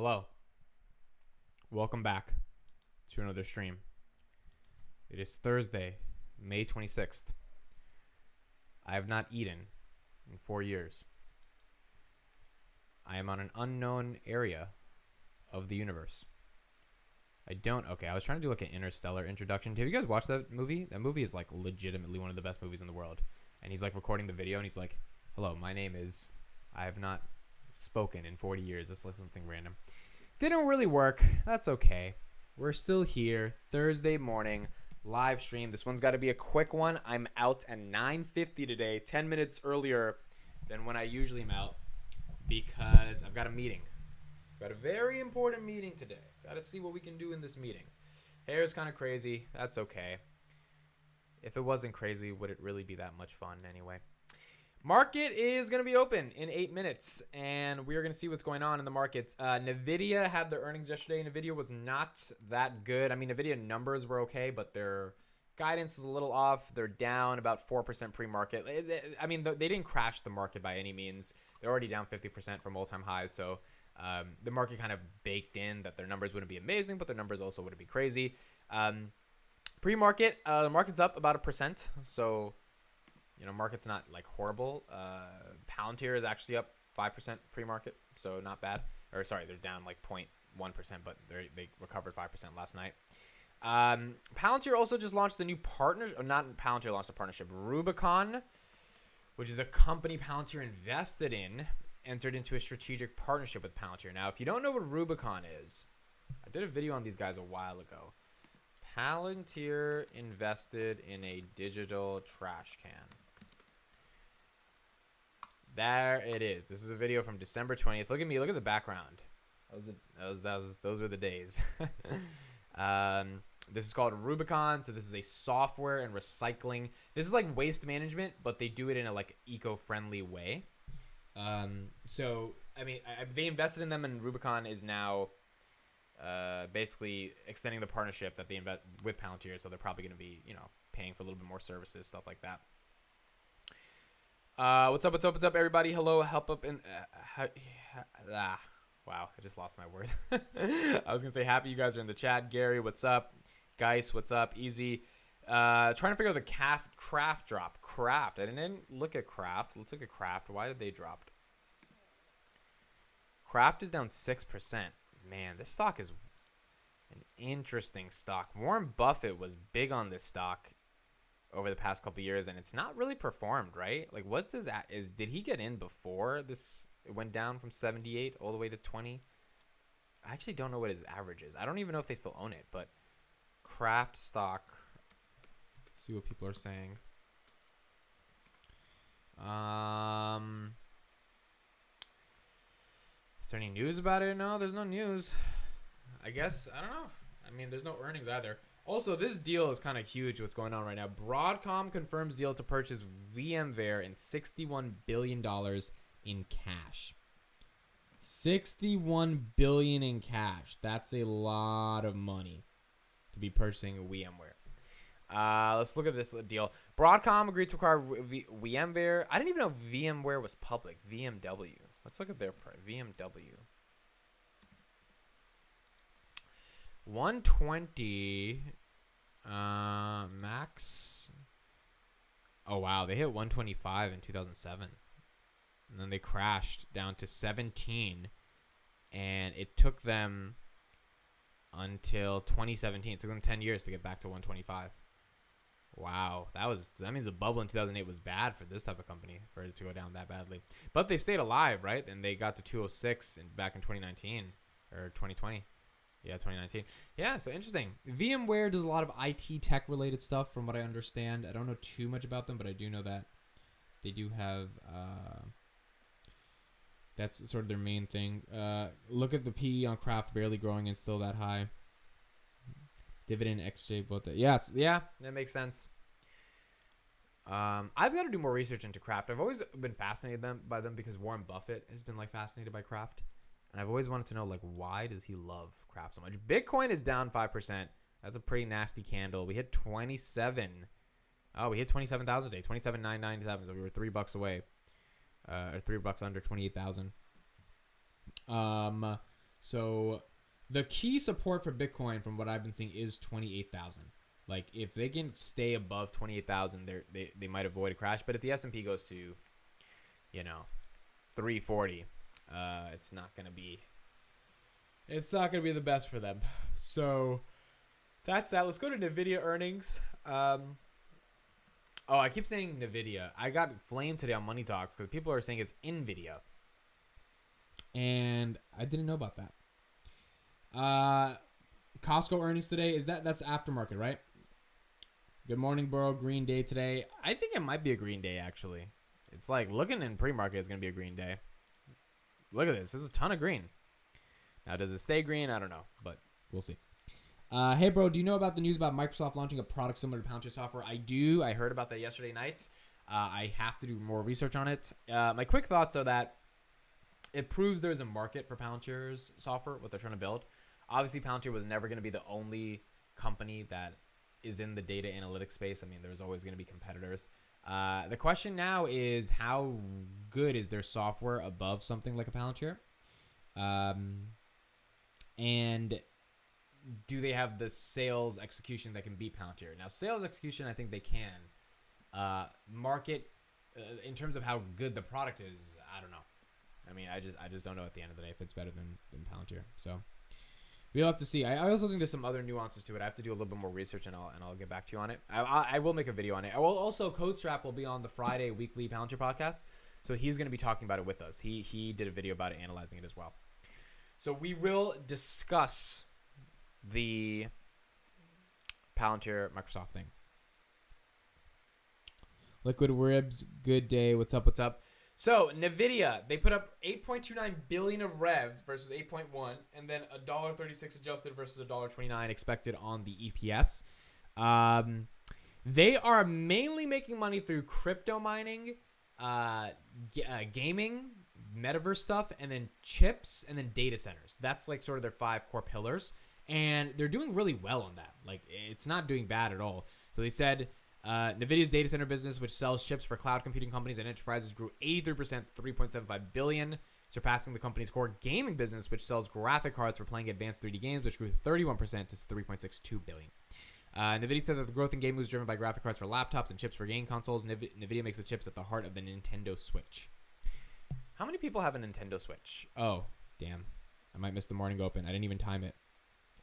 Hello. Welcome back to another stream. It is Thursday, May 26th. I have not eaten in 4 years. I am on an unknown area of the universe. I was trying to do like an Interstellar introduction. Have you guys watched that movie? That movie is like legitimately one of the best movies in the world. And he's like recording the video and he's like, hello, my name is, I have not spoken in 40 years. It's like something random. Didn't really work. That's okay. We're still here. Thursday morning. Live stream. This one's got to be a quick one. I'm out at 9:50 today, 10 minutes earlier than when I usually am out because I've got a meeting. Got a very important meeting today. Got to see what we can do in this meeting. Hair's kind of crazy. That's okay. If it wasn't crazy, would it really be that much fun anyway? Market is going to be open in 8 minutes, and we're going to see what's going on in the markets. NVIDIA had their earnings yesterday. NVIDIA was not that good. I mean, NVIDIA numbers were okay, but their guidance was a little off. They're down about 4% pre-market. I mean, they didn't crash the market by any means. They're already down 50% from all-time highs, so the market kind of baked in that their numbers wouldn't be amazing, but their numbers also wouldn't be crazy. Pre-market, the market's up about 1%, so... market's not like horrible. Palantir is actually up 5% pre-market, so not bad. Or sorry, they're down like 0.1%, but they recovered 5% last night. Palantir also just launched a new partnership. Not Palantir launched a partnership. Rubicon, which is a company Palantir invested in, entered into a strategic partnership with Palantir. Now, if you don't know what Rubicon is, I did a video on these guys a while ago. Palantir invested in a digital trash can. There it is. This is a video from December 20th. Look at me. Look at the background. Those were the days. This is called Rubicon. So this is a software and recycling. This is like waste management, but they do it in a like eco-friendly way. So I mean, they invested in them, and Rubicon is now basically extending the partnership that they invest with Palantir. So they're probably going to be paying for a little bit more services, stuff like that. What's up, everybody? Hello, help up in... wow, I just lost my words. I was going to say happy you guys are in the chat. Gary, what's up? Geis, what's up? Easy. Trying to figure out the craft drop. Craft. I didn't look at Craft. Let's look at Craft. Why did they drop? Craft is down 6%. Man, this stock is an interesting stock. Warren Buffett was big on this stock over the past couple of years, and it's not really performed, right? Like, what's his did he get in before this? It went down from 78 all the way to 20. I actually don't know what his average is. I don't even know if they still own it, but Craft stock. Let's see what people are saying. Is there any news about it? No, there's no news. I guess, I don't know. I mean, there's no earnings either. Also, this deal is kind of huge, what's going on right now. Broadcom confirms deal to purchase VMware in $61 billion in cash. $61 billion in cash. That's a lot of money to be purchasing VMware. Let's look at this deal. Broadcom agreed to acquire VMware. I didn't even know VMware was public. VMW. Let's look at their price. VMW. 120 max. Oh wow, they hit 125 in 2007, and then they crashed down to 17, and it took them until 2017. It took them 10 years to get back to 125. Wow, that means the bubble in 2008 was bad for this type of company, for it to go down that badly. But they stayed alive, right? And they got to 206 back in 2019 or 2020. Yeah, 2019. Yeah, so interesting. VMware does a lot of IT tech related stuff from what I understand. I don't know too much about them, but I do know that they do have that's sort of their main thing. Look at the PE on Craft, barely growing and still that high. Dividend XJ, both. Yeah, that makes sense. I've got to do more research into Craft. I've always been fascinated by them because Warren Buffett has been like fascinated by Craft. And I've always wanted to know, like, why does he love Craft so much? Bitcoin is down 5%. That's a pretty nasty candle. We hit 27. Oh, we hit 27,000 today. 27,997. So we were $3 away. Or $3 under 28,000. So the key support for Bitcoin, from what I've been seeing, is 28,000. Like, if they can stay above 28,000, they might avoid a crash. But if the S&P goes to, 340, it's not gonna be the best for them. So that's that. Let's go to Nvidia earnings. I keep saying Nvidia. I got flamed today on Money Talks because people are saying it's Nvidia, and I didn't know about that. Costco earnings today. That's aftermarket, right? Good morning, bro. Green day today. I think it might be a green day, actually. It's like looking in pre-market is going to be a green day. Look at this. There's a ton of green. Now, does it stay green? I don't know, but we'll see. Hey, bro, do you know about the news about Microsoft launching a product similar to Palantir software? I do. I heard about that yesterday night. I have to do more research on it. My quick thoughts are that it proves there's a market for Palantir's software, what they're trying to build. Obviously, Palantir was never going to be the only company that is in the data analytics space. I mean, there's always going to be competitors. The question now is, how good is their software above something like a Palantir? And do they have the sales execution that can beat Palantir? Now, sales execution, I think they can. Market, in terms of how good the product is, I don't know. I mean, I just don't know at the end of the day if it's better than Palantir. So we'll have to see. I also think there's some other nuances to it. I have to do a little bit more research, and I'll get back to you on it. I will make a video on it. I will also, CodeStrap will be on the Friday weekly Palantir podcast, so he's going to be talking about it with us. He did a video about it, analyzing it as well. So we will discuss the Palantir Microsoft thing. Liquid Ribs, good day. What's up? So Nvidia, they put up $8.29 billion of rev versus 8.1, and then $1.36 adjusted versus $1.29 expected on the EPS. They are mainly making money through crypto mining, gaming, metaverse stuff, and then chips, and then data centers. That's like sort of their 5 core pillars. And they're doing really well on that. Like, it's not doing bad at all. So they said NVIDIA's data center business, which sells chips for cloud computing companies and enterprises, grew 83% to $3.75 billion, surpassing the company's core gaming business, which sells graphic cards for playing advanced 3D games, which grew 31% to $3.62 billion. NVIDIA said that the growth in gaming was driven by graphic cards for laptops and chips for game consoles. NVIDIA makes the chips at the heart of the Nintendo Switch. How many people have a Nintendo Switch? Oh, damn. I might miss the morning open. I didn't even time it.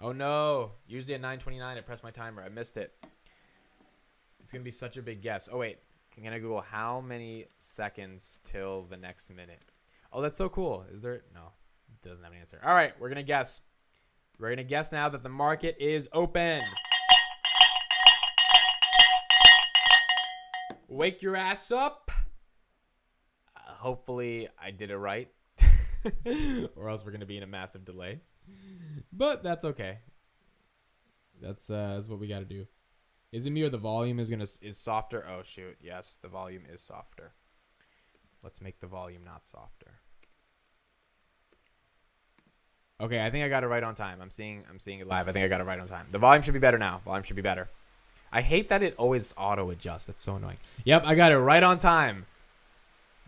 Oh, no. Usually at 9:29, I press my timer. I missed it. It's going to be such a big guess. Oh, wait. Can I Google how many seconds till the next minute? Oh, that's so cool. Is there? No. It doesn't have an answer. All right. We're going to guess. We're going to guess now that the market is open. Wake your ass up. Hopefully, I did it right. Or else we're going to be in a massive delay. But that's okay. That's what we got to do. Is it me or the volume is softer? Oh shoot, yes, the volume is softer. Let's make the volume not softer. Okay, I think I got it right on time. I'm seeing it live. I think I got it right on time. The volume should be better now. Volume should be better. I hate that it always auto adjusts. That's so annoying. Yep, I got it right on time.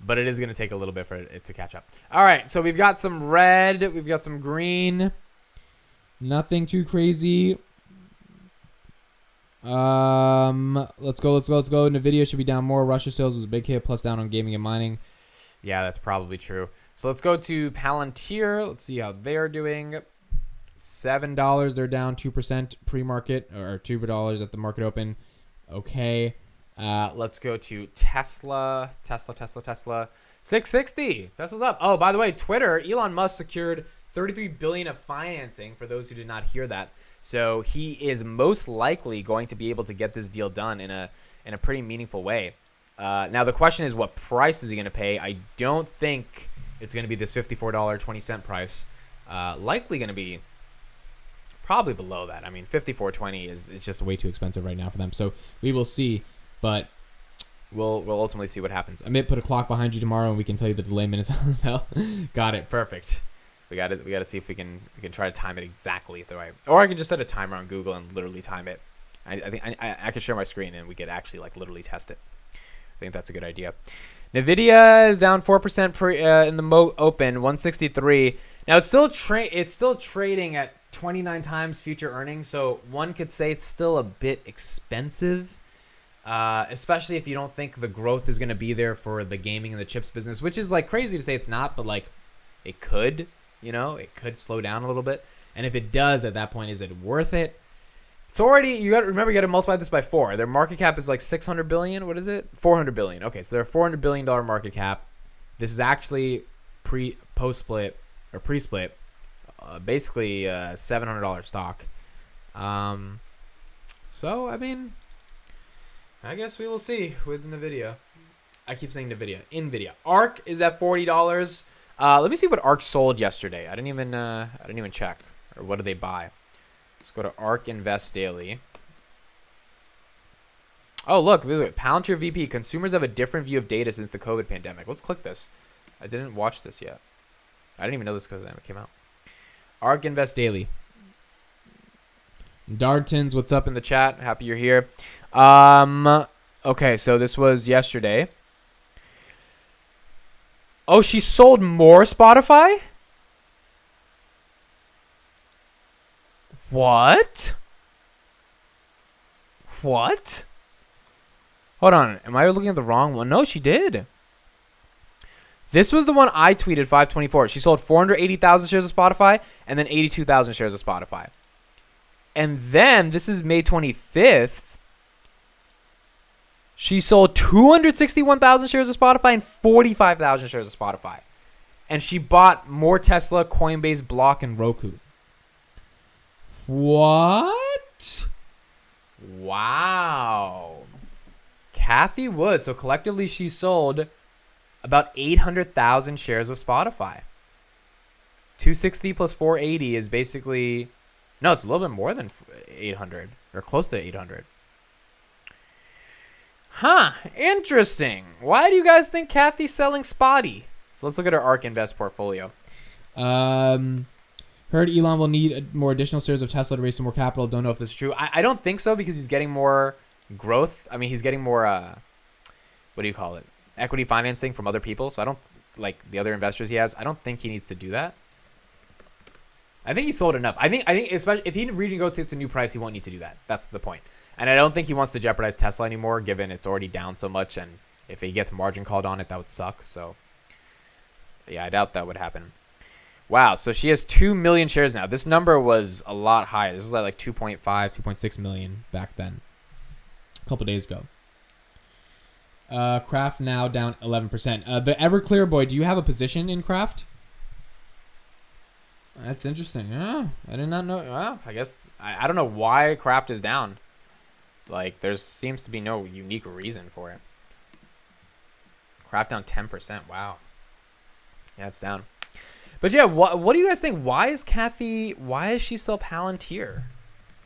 But it is going to take a little bit for it to catch up. All right, so we've got some red. We've got some green. Nothing too crazy. Let's go. NVIDIA should be down more. Russia sales was a big hit, plus down on gaming and mining. Yeah, that's probably true. So let's go to Palantir. Let's see how they're doing. $7. They're down 2% pre-market, or $2 at the market open. Okay. Let's go to Tesla. Tesla. 660. Tesla's up. Oh, by the way, Twitter. Elon Musk secured $33 billion of financing. For those who did not hear that, so he is most likely going to be able to get this deal done in a pretty meaningful way. Now the question is, what price is he going to pay? I don't think it's going to be this $54.20 price. Likely going to be probably below that. I mean, $54.20 is just way too expensive right now for them. So we will see. But we'll ultimately see what happens. Amit, put a clock behind you tomorrow, and we can tell you the delay minutes on the bell. Got it. Perfect. We got to see if we can try to time it exactly the right. Or I can just set a timer on Google and literally time it. I think I can share my screen and we could actually like literally test it. I think that's a good idea. NVIDIA is down 4% in the open, 163. Now it's still trading at 29 times future earnings, so one could say it's still a bit expensive, especially if you don't think the growth is going to be there for the gaming and the chips business, which is like crazy to say it's not, but like it could, it could slow down a little bit. And if it does, at that point, is it worth it? It's already, you got to multiply this by 4. Their market cap is like 600 billion. What is it? 400 billion. Okay, so they're a $400 billion market cap. This is actually pre-split, basically $700 stock. So, I mean, I guess we will see with NVIDIA. I keep saying NVIDIA. ARK is at $40. Let me see what ARK sold yesterday. I didn't even check. Or what did they buy? Let's go to ARK Invest Daily. Oh, look, Palantir VP. Consumers have a different view of data since the COVID pandemic. Let's click this. I didn't watch this yet. I didn't even know this because it came out. ARK Invest Daily. Dartons, what's up in the chat? Happy you're here. Okay, so this was yesterday. Oh, she sold more Spotify? What? What? Hold on. Am I looking at the wrong one? No, she did. This was the one I tweeted, 524. She sold 480,000 shares of Spotify and then 82,000 shares of Spotify. And then, this is May 25th. She sold 261,000 shares of Spotify and 45,000 shares of Spotify. And she bought more Tesla, Coinbase, Block, and Roku. What? Wow. Kathy Wood. So collectively, she sold about 800,000 shares of Spotify. 260 plus 480 is basically... No, it's a little bit more than 800. Or close to 800. Huh. Interesting. Why do you guys think Kathy's selling Spotty? So let's look at her ARK Invest portfolio. Heard Elon will need more additional shares of Tesla to raise some more capital. Don't know if this is true. I don't think so because he's getting more growth. I mean, he's getting more, what do you call it? Equity financing from other people. So I don't, like the other investors he has, I don't think he needs to do that. I think he sold enough. I think especially if he renegotiates a new price, he won't need to do that. That's the point. And I don't think he wants to jeopardize Tesla anymore, given it's already down so much. And if he gets margin called on it, that would suck. So yeah, I doubt that would happen. Wow, so she has 2 million shares now. This number was a lot higher. This was like 2.5, 2.6 million back then. A couple days ago. Kraft now down 11%. The Everclear boy, do you have a position in Kraft? That's interesting. Yeah, I did not know. Well, I guess I don't know why Kraft is down. Like, there seems to be no unique reason for it. Kraft down 10%. Wow. Yeah, it's down. But yeah, what do you guys think? Why is she still Palantir?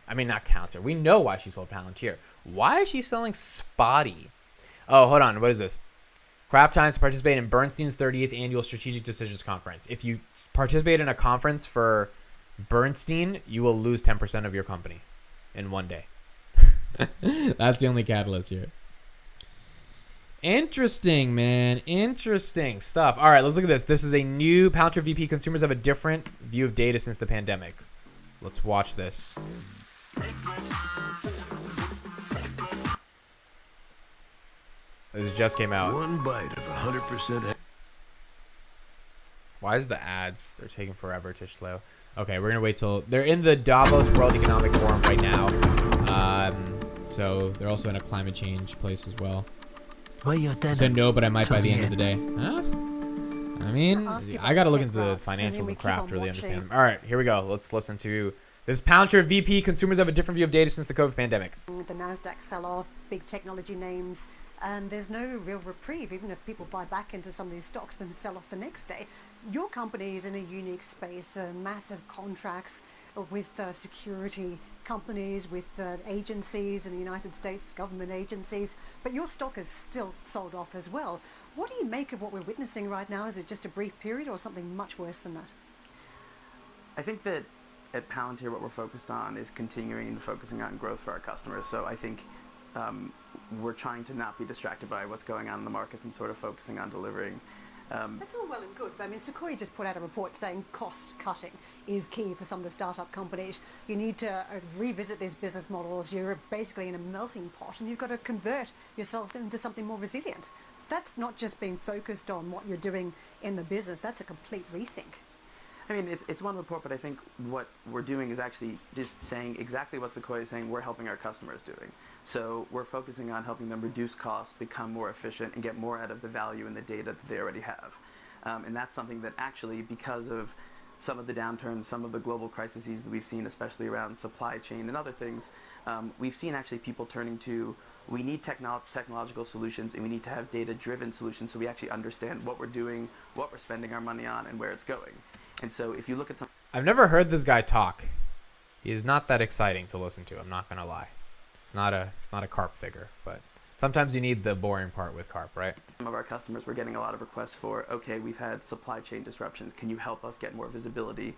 I mean, not Palantir. We know why she sold Palantir. Why is she selling Spotty? Oh, hold on. What is this? Kraft Times participate in Bernstein's 30th Annual Strategic Decisions Conference. If you participate in a conference for Bernstein, you will lose 10% of your company in one day. That's the only catalyst here. Interesting, man. Interesting stuff. All right, let's look at this. This is a new Palantir VP. Consumers have a different view of data since the pandemic. Let's watch this. This just came out. One bite of 100%. Why is the ads? They're taking forever to slow. Okay, we're going to wait till... They're in the Davos World Economic Forum right now. So they're also in a climate change place as well. So no, but I might by the end of the day. Huh? I mean, I got to look into the financials of Kraft to really understand them. All right, here we go. Let's listen to this. Palantir VP. Consumers have a different view of data since the COVID pandemic. The NASDAQ sell-off, big technology names, and there's no real reprieve. Even if people buy back into some of these stocks, then sell off the next day. Your company is in a unique space, massive contracts with security companies, with agencies in the United States, government agencies, but your stock is still sold off as well. What do you make of what we're witnessing right now? Is it just a brief period or something much worse than that? I think that at Palantir what we're focused on is continuing and focusing on growth for our customers. So I think we're trying to not be distracted by what's going on in the markets and sort of focusing on delivering That's all well and good, but I mean, Sequoia just put out a report saying cost cutting is key for some of the startup companies. You need to revisit these business models. You're basically in a melting pot, and you've got to convert yourself into something more resilient. That's not just being focused on what you're doing in the business, that's a complete rethink. I mean, it's one report, but I think what we're doing is actually just saying exactly what Sequoia is saying we're helping our customers doing. So we're focusing on helping them reduce costs, become more efficient, and get more out of the value in the data that they already have. And that's something that actually, because of some of the downturns, some of the global crises that we've seen, especially around supply chain and other things, we've seen actually people turning to, we need technological solutions, and we need to have data-driven solutions so we actually understand what we're doing, what we're spending our money on, and where it's going. And so if you look at some... I've never heard this guy talk. He is not that exciting to listen to, I'm not going to lie. It's not a carp figure, but sometimes you need the boring part with carp, right? Some of our customers were getting a lot of requests for, okay, we've had supply chain disruptions. Can you help us get more visibility,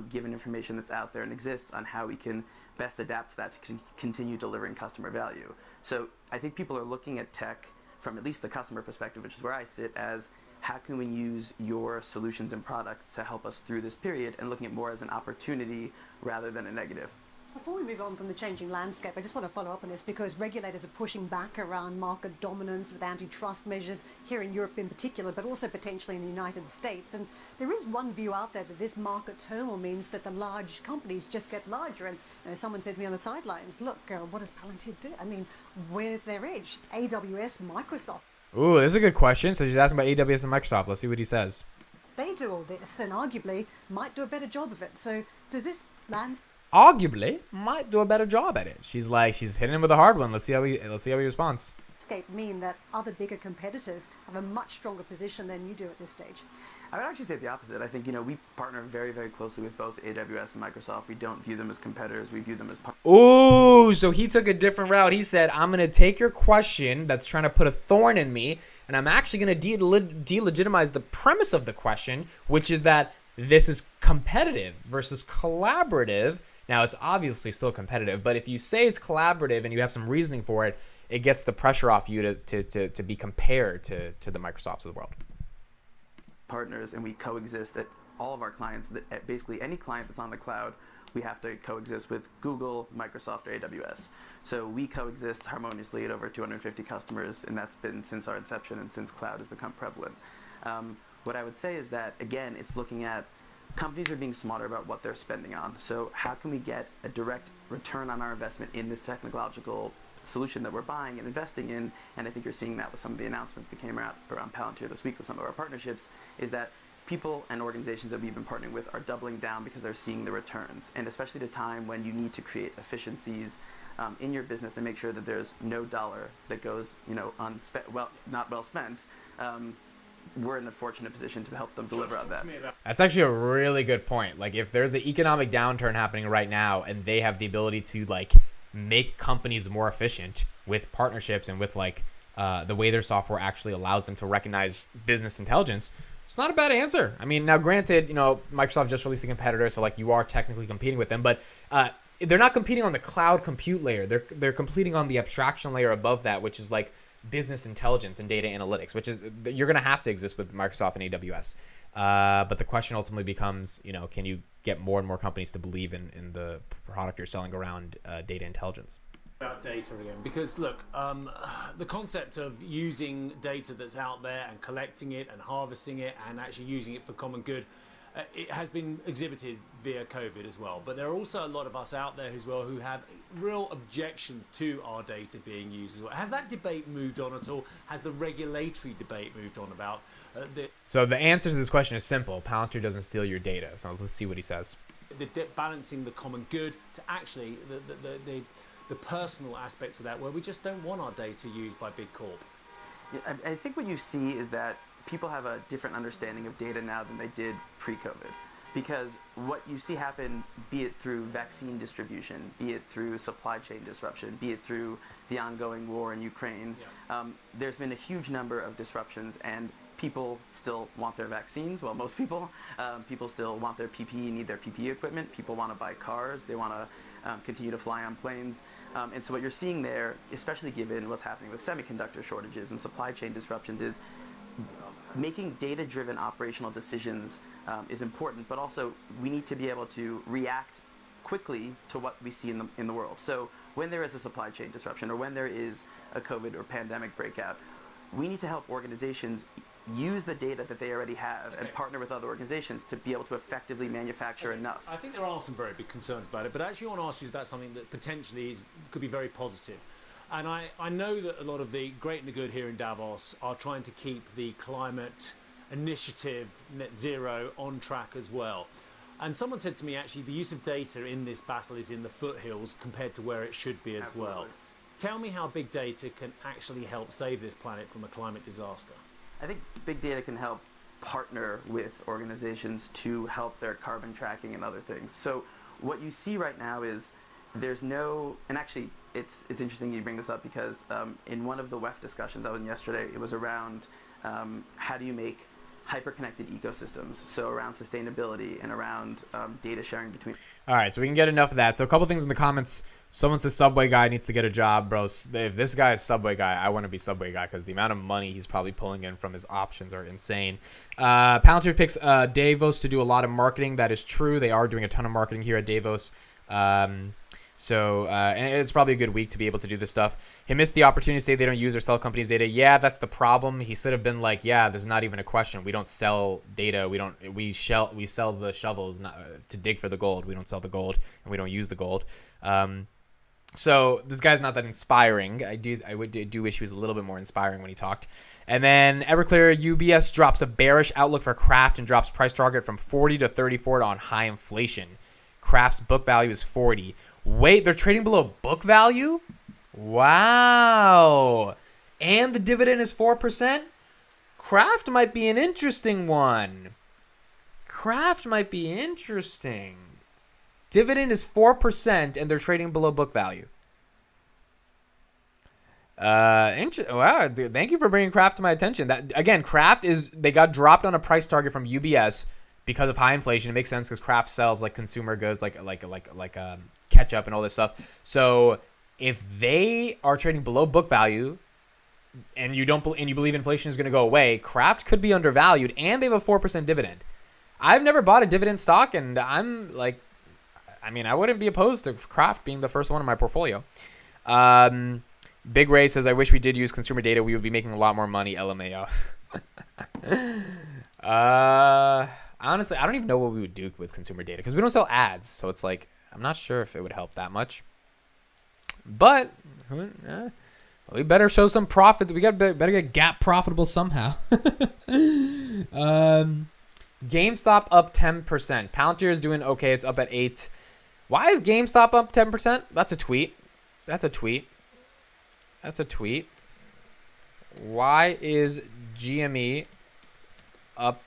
given information that's out there and exists on how we can best adapt to that to continue delivering customer value? So I think people are looking at tech from at least the customer perspective, which is where I sit, as how can we use your solutions and products to help us through this period, and looking at more as an opportunity rather than a negative. Before we move on from the changing landscape, I just want to follow up on this because regulators are pushing back around market dominance with antitrust measures here in Europe in particular, but also potentially in the United States. And there is one view out there that this market turmoil means that the large companies just get larger. And someone said to me on the sidelines, look, what does Palantir do? I mean, where's their edge? AWS, Microsoft. Ooh, this is a good question. So she's asking about AWS and Microsoft. Let's see what he says. They do all this and arguably might do a better job of it. So does this landscape Arguably might do a better job at it. She's hitting him with a hard one. Let's see how he responds. mean that other bigger competitors have a much stronger position than you do at this stage? I would actually say the opposite. I think, we partner very, very closely with both AWS and Microsoft. We don't view them as competitors. We view them as partners. Ooh, so he took a different route. He said, I'm going to take your question that's trying to put a thorn in me, and I'm actually going to delegitimize the premise of the question, which is that this is competitive versus collaborative. Now, it's obviously still competitive, but if you say it's collaborative and you have some reasoning for it, it gets the pressure off you to be compared to the Microsofts of the world. Partners, and we coexist at all of our clients. At basically any client that's on the cloud, we have to coexist with Google, Microsoft, or AWS. So we coexist harmoniously at over 250 customers, and that's been since our inception and since cloud has become prevalent. What I would say is that, again, it's looking at companies are being smarter about what they're spending on. So how can we get a direct return on our investment in this technological solution that we're buying and investing in? And I think you're seeing that with some of the announcements that came out around Palantir this week with some of our partnerships, is that people and organizations that we've been partnering with are doubling down because they're seeing the returns. And especially at a time when you need to create efficiencies in your business and make sure that there's no dollar that goes, not well spent, we're in a fortunate position to help them deliver on that. That's actually a really good point. Like, if there's an economic downturn happening right now and they have the ability to make companies more efficient with partnerships and with the way their software actually allows them to recognize business intelligence, it's not a bad answer. I mean, now granted, Microsoft just released a competitor, so you are technically competing with them, but they're not competing on the cloud compute layer. They're competing on the abstraction layer above that, which is business intelligence and data analytics, which is you're going to have to exist with Microsoft and AWS. But the question ultimately becomes, can you get more and more companies to believe in the product you're selling around data intelligence? About data again, because look, the concept of using data that's out there and collecting it and harvesting it and actually using it for common good, it has been exhibited via COVID as well. But there are also a lot of us out there as well who have real objections to our data being used as well. Has that debate moved on at all? Has the regulatory debate moved on about So the answer to this question is simple. Palantir doesn't steal your data. So let's see what he says. Balancing the common good to actually the personal aspects of that, where we just don't want our data used by big corp. Yeah, I think what you see is that people have a different understanding of data now than they did pre-COVID. Because what you see happen, be it through vaccine distribution, be it through supply chain disruption, be it through the ongoing war in Ukraine, there's been a huge number of disruptions, and people still want their vaccines. Well, most people. People still want their PPE, need their PPE equipment. People want to buy cars. They want to continue to fly on planes. And so what you're seeing there, especially given what's happening with semiconductor shortages and supply chain disruptions, is making data-driven operational decisions is important, but also we need to be able to react quickly to what we see in the world. So when there is a supply chain disruption or when there is a COVID or pandemic breakout, we need to help organizations use the data that they already have and partner with other organizations to be able to effectively manufacture enough. I think there are some very big concerns about it, but actually I want to ask you about something that potentially could be very positive. And I know that a lot of the great and the good here in Davos are trying to keep the climate initiative, net zero, on track as well. And someone said to me, actually, the use of data in this battle is in the foothills compared to where it should be as well. Tell me how big data can actually help save this planet from a climate disaster. I think big data can help partner with organizations to help their carbon tracking and other things. So what you see right now is there's no, and actually it's interesting you bring this up because in one of the WEF discussions I was in yesterday, it was around how do you make hyper-connected ecosystems, so around sustainability and around data sharing between. All right, so we can get enough of that. So a couple things in the comments. Someone says Subway guy needs to get a job, bro. If this guy is Subway guy, I want to be Subway guy because the amount of money he's probably pulling in from his options are insane. Palantir picks Davos to do a lot of marketing. That is true. They are doing a ton of marketing here at Davos. And it's probably a good week to be able to do this stuff. He missed the opportunity to say they don't use or sell companies' data. Yeah, that's the problem. He should have been like, yeah, this is not even a question. We don't sell data. We sell the shovels to dig for the gold. We don't sell the gold, and we don't use the gold. So this guy's not that inspiring. I do wish he was a little bit more inspiring when he talked. And then Everclear UBS drops a bearish outlook for Kraft and drops price target from 40 to 34 on high inflation. Kraft's book value is 40. Wait, they're trading below book value? Wow. And the dividend is 4%? Kraft might be an interesting one. Kraft might be interesting. Dividend is 4% and they're trading below book value. Wow, dude, thank you for bringing Kraft to my attention. That again, Kraft they got dropped on a price target from UBS because of high inflation. It makes sense because Kraft sells like consumer goods, like ketchup and all this stuff. So if they are trading below book value, and you believe inflation is going to go away, Kraft could be undervalued, and they have a 4% dividend. I've never bought a dividend stock, and I'm like, I wouldn't be opposed to Kraft being the first one in my portfolio. Big Ray says, I wish we did use consumer data. We would be making a lot more money, LMAO. Honestly, I don't even know what we would do with consumer data because we don't sell ads. So it's like, I'm not sure if it would help that much. But we better show some profit. We better get gap profitable somehow. GameStop up 10%. Palantir is doing okay. It's up at 8. Why is GameStop up 10%? That's a tweet. Why is GME up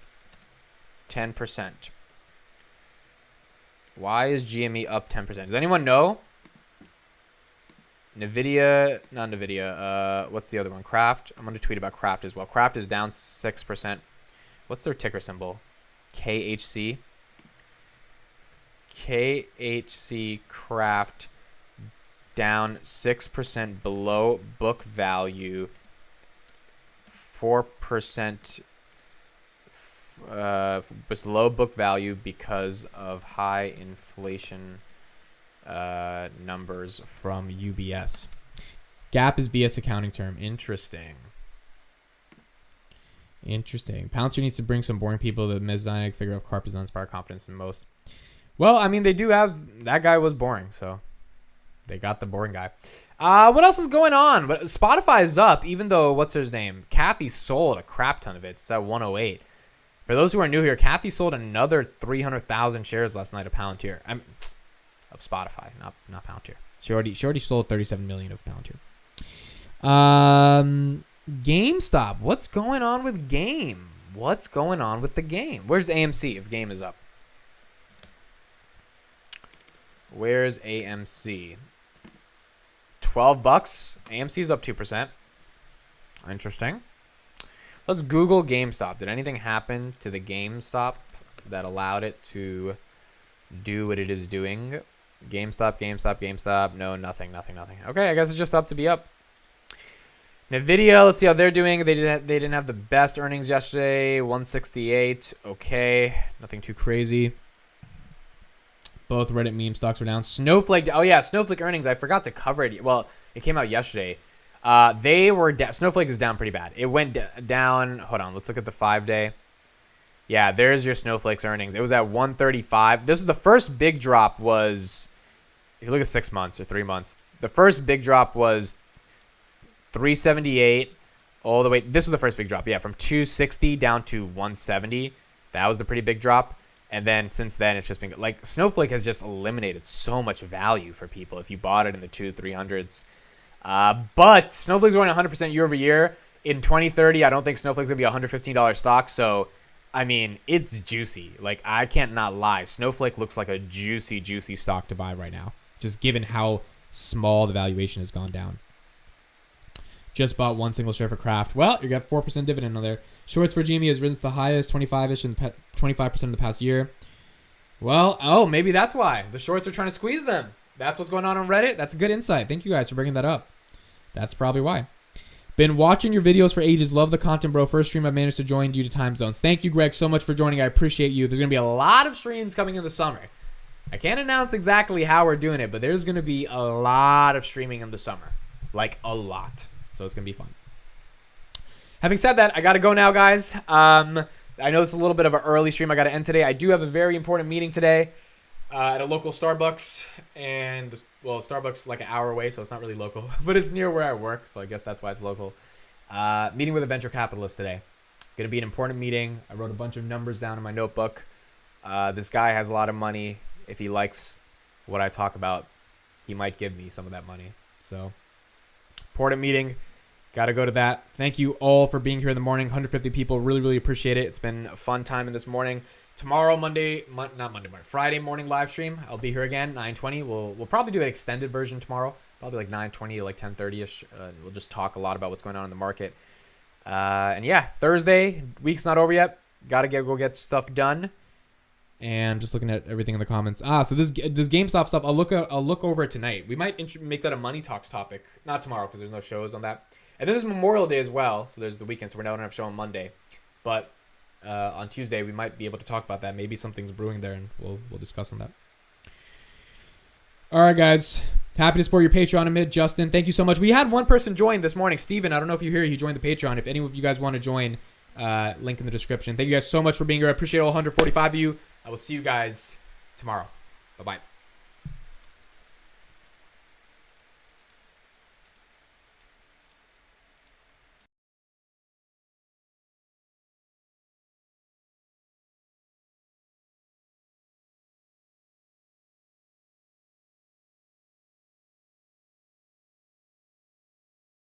10%? Why is GME up 10%? Does anyone know? Not Nvidia. What's the other one? Kraft. I'm going to tweet about Kraft as well. Kraft is down 6%. What's their ticker symbol? KHC. KHC Kraft down 6% below book value. 4% was low book value because of high inflation numbers from UBS. GAAP is BS accounting term. Interesting. Palantir needs to bring some boring people to Mezonic, figure out Carp is not inspire confidence in most. Well, they do have, that guy was boring, so they got the boring guy. What else is going on? But Spotify is up, even though, what's his name? Kathy sold a crap ton of it. It's at 108. For those who are new here, Kathy sold another 300,000 shares last night of Palantir. Of Spotify, not Palantir. She already sold 37 million of Palantir. GameStop. What's going on with Game? What's going on with the Game? Where's AMC if Game is up? Where's AMC? $12. AMC is up 2%. Interesting. Let's Google GameStop. Did anything happen to the GameStop that allowed it to do what it is doing? GameStop. No, nothing. Okay, I guess it's just up to be up. Nvidia, let's see how they're doing. They didn't have the best earnings yesterday. 168. Okay, nothing too crazy. Both Reddit meme stocks were down. Snowflake. Oh yeah, Snowflake earnings. I forgot to cover it. Well, it came out yesterday. They were down. Snowflake is down pretty bad. It went down. Hold on. Let's look at the 5-day. Yeah, there's your Snowflake's earnings. It was at 135. This is the first big drop. Was if you look at 6 months or 3 months, the first big drop was 378 all the way. This was the first big drop. Yeah, from 260 down to 170. That was the pretty big drop. And then since then, it's just been like Snowflake has just eliminated so much value for people if you bought it in the 200-300s. But Snowflake's going 100% year over year. In 2030, I don't think Snowflake's going to be a $115 stock. So, I mean, it's juicy. Like, I can't not lie. Snowflake looks like a juicy, juicy stock to buy right now, just given how small the valuation has gone down. Just bought one single share for Kraft. Well, you got 4% dividend on there. Shorts for GME has risen to the highest, 25-ish in 25% in the past year. Well, oh, maybe that's why. The shorts are trying to squeeze them. That's what's going on Reddit. That's a good insight. Thank you guys for bringing that up. That's probably why. Been watching your videos for ages. Love the content, bro. First stream I've managed to join due to time zones. Thank you, Greg, so much for joining. I appreciate you. There's going to be a lot of streams coming in the summer. I can't announce exactly how we're doing it, but there's going to be a lot of streaming in the summer. Like, a lot. So it's going to be fun. Having said that, I got to go now, guys. I know this is a little bit of an early stream. I got to end today. I do have a very important meeting today at a local Starbucks. And, well, Starbucks like an hour away, so it's not really local. But it's near where I work, so I guess that's why it's local. Meeting with a venture capitalist today. Going to be an important meeting. I wrote a bunch of numbers down in my notebook. This guy has a lot of money. If he likes what I talk about, he might give me some of that money. So, important meeting. Got to go to that. Thank you all for being here in the morning. 150 people. Really, really appreciate it. It's been a fun time in this morning. Tomorrow, Friday morning live stream. I'll be here again, 9:20. We'll probably do an extended version tomorrow. Probably like 9:20 to like 10:30ish. We'll just talk a lot about what's going on in the market. And yeah, Thursday, week's not over yet. Got to go get stuff done. And just looking at everything in the comments. So this GameStop stuff, I'll look over it tonight. We might make that a Money Talks topic. Not tomorrow because there's no shows on that. And then there's Memorial Day as well. So there's the weekend. So we're now going to have a show on Monday. But on Tuesday, we might be able to talk about that. Maybe something's brewing there, and we'll discuss on that. All right, guys. Happy to support your Patreon amid. Justin, thank you so much. We had one person join this morning. Steven, I don't know if you're here. He joined the Patreon. If any of you guys want to join, link in the description. Thank you guys so much for being here. I appreciate all 145 of you. I will see you guys tomorrow. Bye-bye.